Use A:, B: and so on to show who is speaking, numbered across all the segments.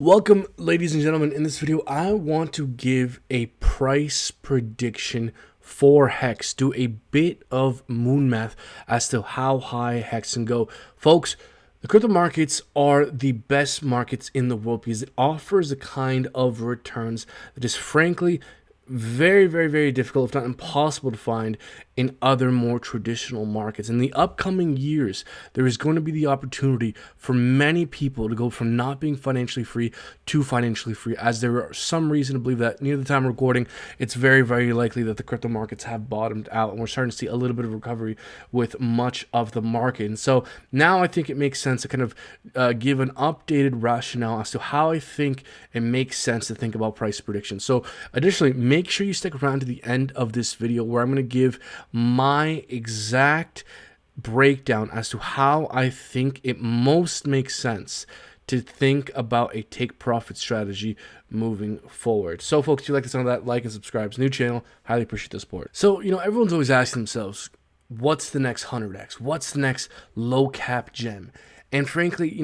A: Welcome, ladies and gentlemen. In this video, I want to give a price prediction for Hex. Do a bit of moon math as to how high Hex can go. Folks, the crypto markets are the best markets in the world because it offers a kind of returns that is frankly very difficult, if not impossible, to find in other more traditional markets. In the upcoming years, there is going to be the opportunity for many people to go from not being financially free to financially free, as there are some reason to believe that near the time of recording, it's very likely that the crypto markets have bottomed out and we're starting to see a little bit of recovery with much of the market. And so now I think it makes sense to kind of give an updated rationale as to how I think it makes sense to think about price prediction. So additionally, make sure you stick around to the end of this video where I'm going to give my exact breakdown as to how I think it most makes sense to think about a take profit strategy moving forward. So folks, if you like to sound of that, like and subscribe. It's a new channel. Highly appreciate the support. So, everyone's always asking themselves, what's the next 100x? What's the next low cap gem? And frankly,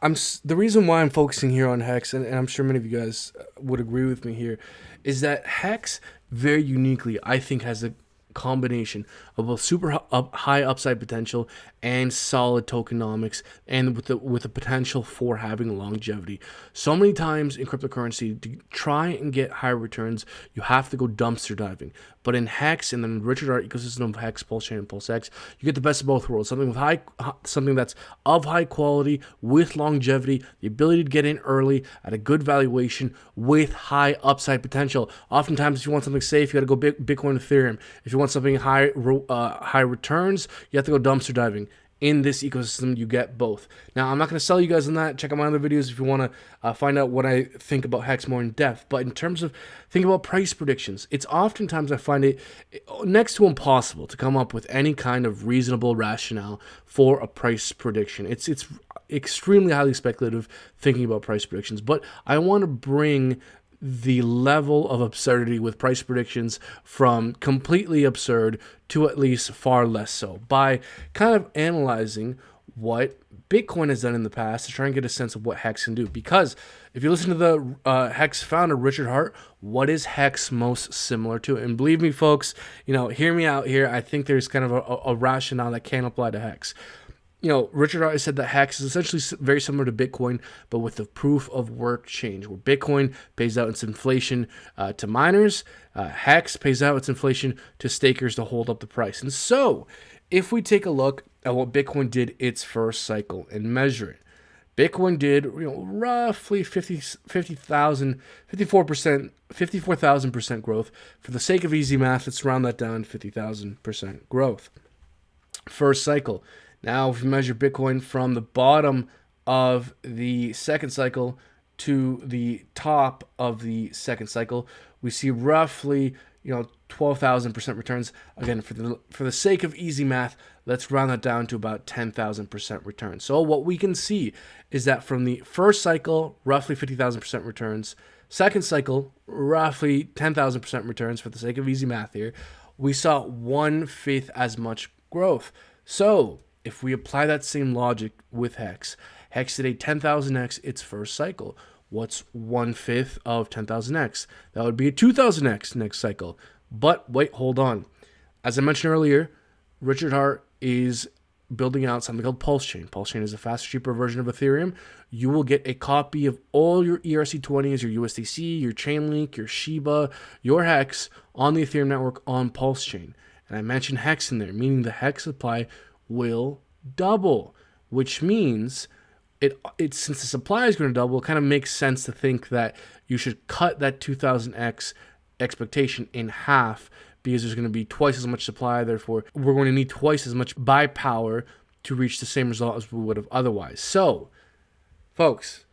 A: I'm the reason why I'm focusing here on Hex, and I'm sure many of you guys would agree with me here, is that Hex very uniquely, I think, has a combination of both super high upside potential and solid tokenomics, and with the potential for having longevity. So many times in cryptocurrency, to try and get higher returns, you have to go dumpster diving. But in Hex and then Richard Art ecosystem of Hex, Pulse Chain, and Pulse X, you get the best of both worlds. Something that's of high quality with longevity, the ability to get in early at a good valuation with high upside potential. Oftentimes, if you want something safe, you got to go Bitcoin, Ethereum. If you want something high returns, you have to go dumpster diving. In this ecosystem, you get both. Now, I'm not going to sell you guys on that. Check out my other videos if you want to find out what I think about Hex more in depth. But in terms of thinking about price predictions, it's oftentimes I find it next to impossible to come up with any kind of reasonable rationale for a price prediction. It's extremely highly speculative thinking about price predictions. But I want to bring the level of absurdity with price predictions from completely absurd to at least far less so by kind of analyzing what Bitcoin has done in the past to try and get a sense of what Hex can do. Because if you listen to the Hex founder, Richard Hart, what is Hex most similar to? And believe me, folks, hear me out here. I think there's kind of a rationale that can apply to Hex. Richard Hart said that Hex is essentially very similar to Bitcoin, but with the proof of work change, where Bitcoin pays out its inflation to miners, Hex pays out its inflation to stakers to hold up the price. And so, if we take a look at what Bitcoin did its first cycle and measure it, Bitcoin did roughly 54,000% growth. For the sake of easy math, let's round that down to 50,000% growth. First cycle. Now, if we measure Bitcoin from the bottom of the second cycle to the top of the second cycle, we see roughly 12,000% returns. Again, for the sake of easy math, let's round that down to about 10,000% returns. So what we can see is that from the first cycle, roughly 50,000% returns. Second cycle, roughly 10,000% returns. For the sake of easy math here, we saw 1/5 as much growth. So if we apply that same logic with Hex, Hex did a 10,000x its first cycle. What's 1/5 of 10,000x? That would be a 2,000x next cycle. But wait, hold on. As I mentioned earlier, Richard Hart is building out something called Pulse Chain. Pulse Chain is a faster, cheaper version of Ethereum. You will get a copy of all your ERC20s, your USDC, your Chainlink, your Shiba, your Hex on the Ethereum network on Pulse Chain. And I mentioned Hex in there, meaning the Hex supply will double, which means since the supply is going to double, it kind of makes sense to think that you should cut that 2000x expectation in half, because there's going to be twice as much supply. Therefore, we're going to need twice as much buy power to reach the same result as we would have otherwise. So, folks,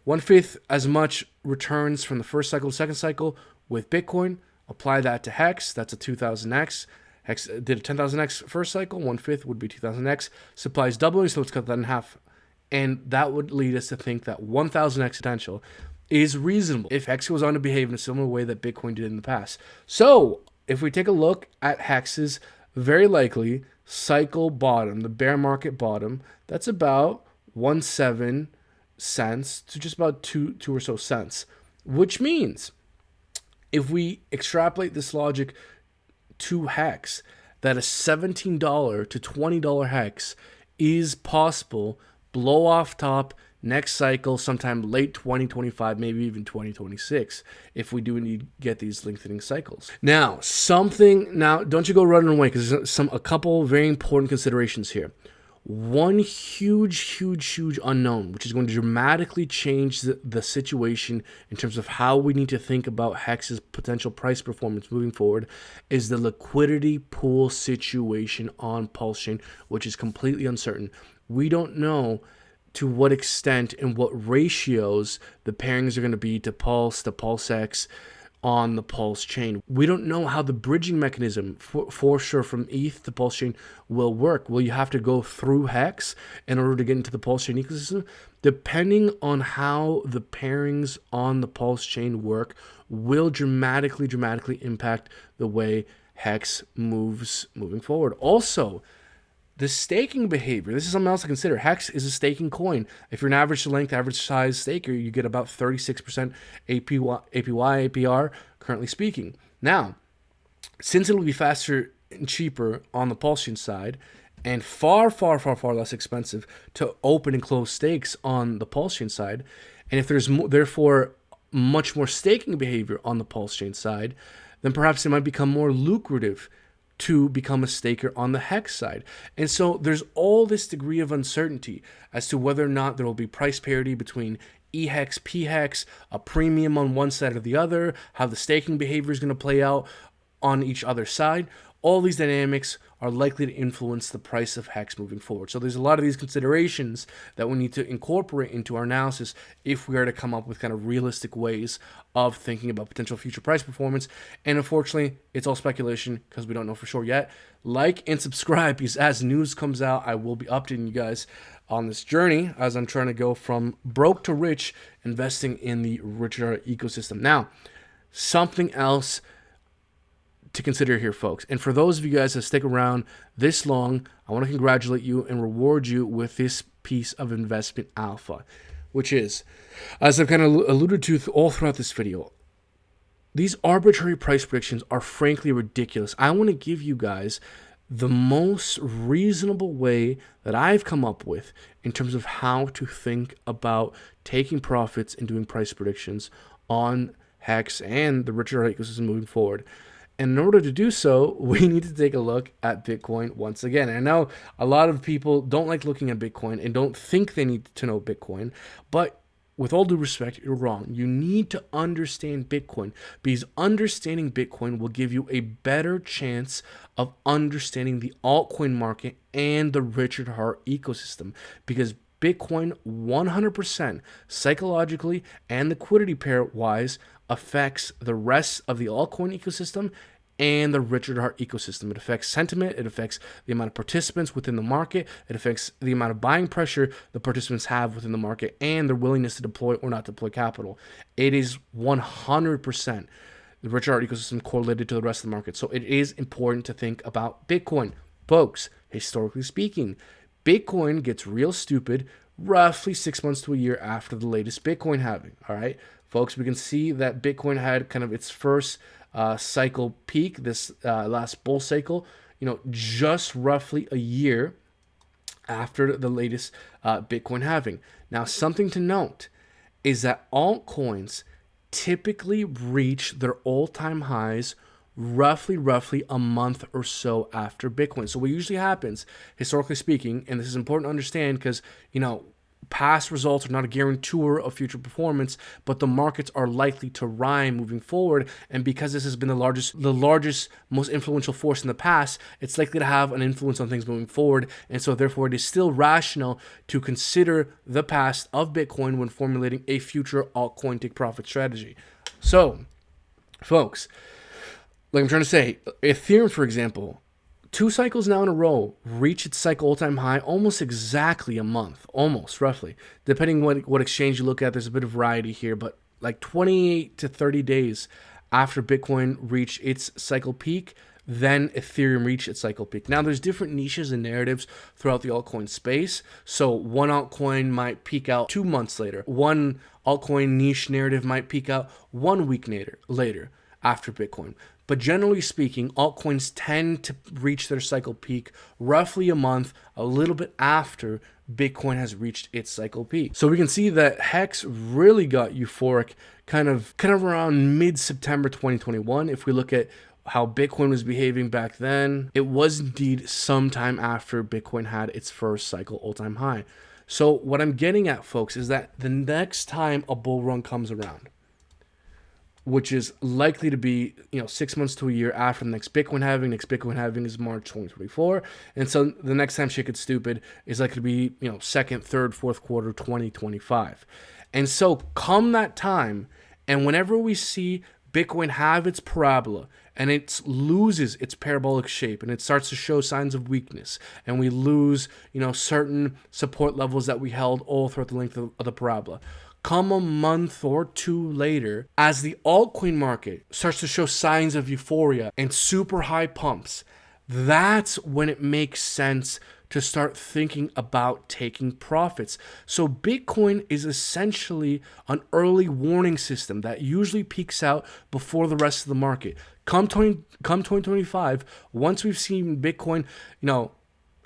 A: 1/5 as much returns from the first cycle to second cycle with Bitcoin. Apply that to Hex. That's a 2000x. Hex did a 10,000x first cycle, 1/5 would be 2,000x. Supply is doubling, so let's cut that in half. And that would lead us to think that 1,000x potential is reasonable if Hex goes on to behave in a similar way that Bitcoin did in the past. So, if we take a look at Hex's very likely cycle bottom, the bear market bottom, that's about 1.7 cents to just about two or so cents, which means if we extrapolate this logic to hex, that a $17 to $20 hex is possible, blow off top next cycle, sometime late 2025, maybe even 2026, if we do indeed get these lengthening cycles. Now, don't you go running away, because there's a couple very important considerations here. One huge unknown, which is going to dramatically change the situation in terms of how we need to think about Hex's potential price performance moving forward, is the liquidity pool situation on Pulse Chain, which is completely uncertain. We don't know to what extent and what ratios the pairings are going to be to PulseX on the Pulse chain. We don't know how the bridging mechanism for sure from ETH to Pulse chain will work. Will you have to go through Hex in order to get into the Pulse chain ecosystem? Depending on how the pairings on the Pulse chain work will dramatically impact the way Hex moves moving forward. Also, the staking behavior. This is something else to consider. Hex is a staking coin. If you're an average length, average size staker, you get about 36% APR, currently speaking. Now, since it'll be faster and cheaper on the Pulse chain side, and far less expensive to open and close stakes on the Pulse chain side, and if there's therefore much more staking behavior on the Pulse chain side, then perhaps it might become more lucrative to become a staker on the Hex side. And so there's all this degree of uncertainty as to whether or not there will be price parity between EHEX, PHEX, a premium on one side or the other, how the staking behavior is going to play out on each other side. All these dynamics are likely to influence the price of Hex moving forward. So there's a lot of these considerations that we need to incorporate into our analysis if we are to come up with kind of realistic ways of thinking about potential future price performance. And unfortunately, it's all speculation because we don't know for sure yet. Like and subscribe, because as news comes out, I will be updating you guys on this journey as I'm trying to go from broke to rich, investing in the Richard ecosystem. Now, something else to consider here, folks. And for those of you guys that stick around this long, I want to congratulate you and reward you with this piece of investment alpha, which is, as I've kind of alluded to all throughout this video, these arbitrary price predictions are frankly ridiculous. I want to give you guys the most reasonable way that I've come up with in terms of how to think about taking profits and doing price predictions on Hex and the Richard ecosystem moving forward. And in order to do so, we need to take a look at Bitcoin once again. And I know a lot of people don't like looking at Bitcoin and don't think they need to know Bitcoin, but with all due respect, you're wrong. You need to understand Bitcoin, because understanding Bitcoin will give you a better chance of understanding the altcoin market and the Richard Heart ecosystem, because Bitcoin 100% psychologically and liquidity pair wise affects the rest of the altcoin ecosystem and the Richard Heart ecosystem. It affects sentiment, it affects the amount of participants within the market, it affects the amount of buying pressure the participants have within the market, and their willingness to deploy or not deploy capital. It is 100% the Richard Heart ecosystem correlated to the rest of the market. So it is important to think about Bitcoin. Folks, historically speaking, Bitcoin gets real stupid roughly 6 months to a year after the latest Bitcoin halving. All right, folks, we can see that Bitcoin had kind of its first cycle peak, this last bull cycle, just roughly a year after the latest Bitcoin halving. Now, something to note is that altcoins typically reach their all-time highs roughly a month or so after Bitcoin. So what usually happens, historically speaking, and this is important to understand because, past results are not a guarantor of future performance, but the markets are likely to rhyme moving forward. And because this has been the largest, most influential force in the past, it's likely to have an influence on things moving forward. And so therefore it is still rational to consider the past of Bitcoin when formulating a future altcoin take profit strategy. So, folks, like I'm trying to say, Ethereum, for example, 2 cycles now in a row reach its cycle all-time high almost exactly a month, almost roughly. Depending what exchange you look at, there's a bit of variety here, but like 28 to 30 days after Bitcoin reached its cycle peak, then Ethereum reached its cycle peak. Now, there's different niches and narratives throughout the altcoin space. So one altcoin might peak out 2 months later. One altcoin niche narrative might peak out 1 week later after Bitcoin. But generally speaking, altcoins tend to reach their cycle peak roughly a month, a little bit after Bitcoin has reached its cycle peak. So we can see that Hex really got euphoric kind of around mid-September 2021. If we look at how Bitcoin was behaving back then, it was indeed sometime after Bitcoin had its first cycle all-time high. So what I'm getting at, folks, is that the next time a bull run comes around, which is likely to be 6 months to a year after the next Bitcoin halving. Next Bitcoin halving is March 2024, and so the next time shit gets stupid is likely to be second, third, fourth quarter 2025. And so come that time, and whenever we see Bitcoin have its parabola and it loses its parabolic shape and it starts to show signs of weakness, and we lose certain support levels that we held all throughout the length of the parabola, come a month or two later, as the altcoin market starts to show signs of euphoria and super high pumps, that's when it makes sense to start thinking about taking profits. So Bitcoin is essentially an early warning system that usually peaks out before the rest of the market. Come 2025, once we've seen Bitcoin,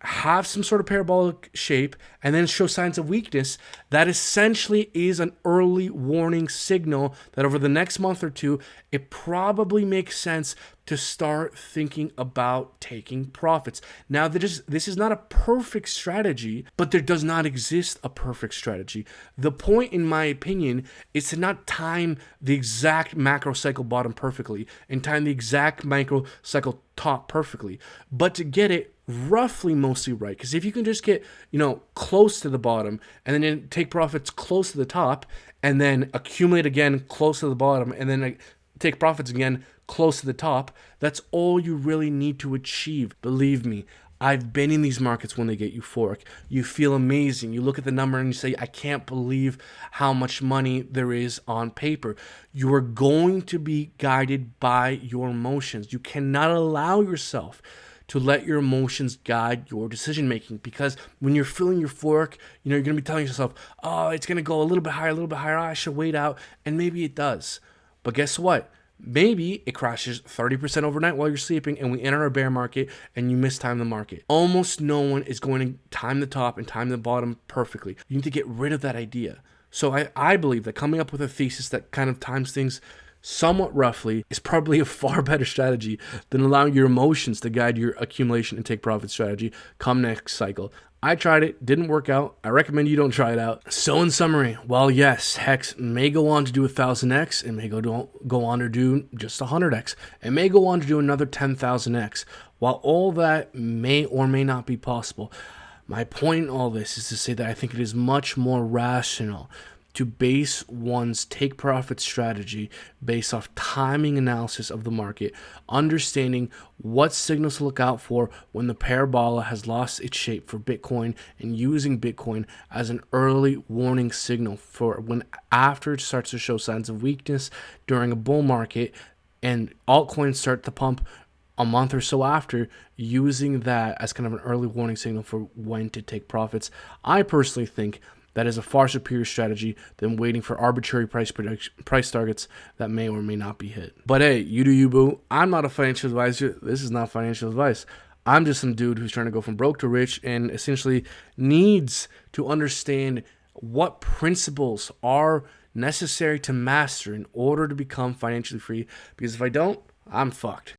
A: have some sort of parabolic shape and then show signs of weakness, that essentially is an early warning signal that over the next month or two, it probably makes sense to start thinking about taking profits. Now, this is not a perfect strategy, but there does not exist a perfect strategy. The point, in my opinion, is to not time the exact macro cycle bottom perfectly and time the exact micro cycle top perfectly, but to get it roughly mostly right. Because if you can just get close to the bottom and then take profits close to the top and then accumulate again close to the bottom and then take profits again close to the top, that's all you really need to achieve. Believe me, I've been in these markets when they get euphoric. You feel amazing. You look at the number and you say, I can't believe how much money there is on paper. You are going to be guided by your emotions. You cannot allow yourself to let your emotions guide your decision making, because when you're feeling euphoric, you're going to be telling yourself, oh, it's going to go a little bit higher, I should wait out, and maybe it does. But guess what? Maybe it crashes 30% overnight while you're sleeping and we enter a bear market and you mistime the market. Almost no one is going to time the top and time the bottom perfectly. You need to get rid of that idea. So I believe that coming up with a thesis that kind of times things somewhat roughly is probably a far better strategy than allowing your emotions to guide your accumulation and take profit strategy come next cycle. I tried it, didn't work out. I recommend you don't try it out. So in summary, while yes, Hex may go on to do 1,000x, it may go on to do just 100x, it may go on to do another 10,000x. While all that may or may not be possible, my point in all this is to say that I think it is much more rational to base one's take profit strategy based off timing analysis of the market, understanding what signals to look out for when the parabola has lost its shape for Bitcoin, and using Bitcoin as an early warning signal for when after it starts to show signs of weakness during a bull market and altcoins start to pump a month or so after, using that as kind of an early warning signal for when to take profits. I personally think that is a far superior strategy than waiting for arbitrary price targets that may or may not be hit. But hey, you do you, boo. I'm not a financial advisor. This is not financial advice. I'm just some dude who's trying to go from broke to rich and essentially needs to understand what principles are necessary to master in order to become financially free. Because if I don't, I'm fucked.